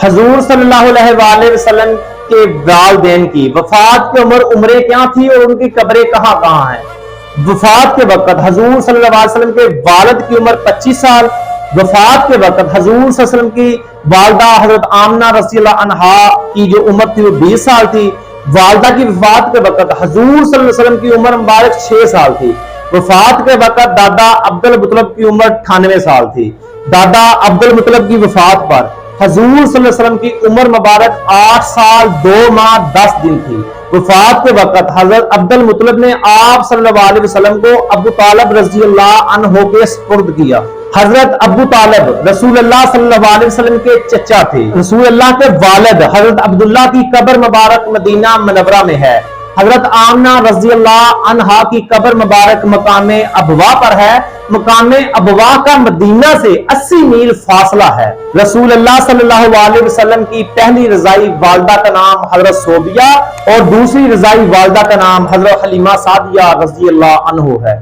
حضور صلی اللہ علیہ وآلہ وسلم کے والدین کی وفات کی عمریں کیا تھی اور ان کی قبریں کہاں کہاں ہیں؟ وفات کے وقت حضور صلی اللہ علیہ وسلم کے والد کی عمر 25 سال، وفات کے وقت حضور صلی اللہ علیہ وسلم کی والدہ حضرت آمنہ رضی اللہ عنہا کی جو عمر تھی وہ 20 سال تھی۔ والدہ کی وفات کے وقت حضور صلی اللہ علیہ وسلم کی عمر مبارک 6 سال تھی۔ وفات کے وقت دادا عبد المطلب کی عمر 98 سال تھی۔ دادا عبد المطلب کی وفات پر حضور صلی اللہ علیہ وسلم کی عمر مبارک 8 سال 2 ماہ 10 دن تھی۔ وفات کے وقت حضرت عبد المطلب نے آپ صلی اللہ علیہ وسلم کو ابو طالب رضی اللہ عنہ کے سپرد کیا۔ حضرت ابو طالب رسول اللہ صلی اللہ علیہ وسلم کے چچا تھے۔ رسول اللہ کے والد حضرت عبداللہ کی قبر مبارک مدینہ منورہ میں ہے۔ حضرت آمنہ رضی اللہ عنہا کی قبر مبارک مقام ابوا پر ہے۔ مقام ابوا کا مدینہ سے 80 میل فاصلہ ہے۔ رسول اللہ صلی اللہ علیہ وسلم کی پہلی رضائی والدہ کا نام حضرت صوبیہ اور دوسری رضائی والدہ کا نام حضرت حلیمہ سعدیہ رضی اللہ عنہ ہے۔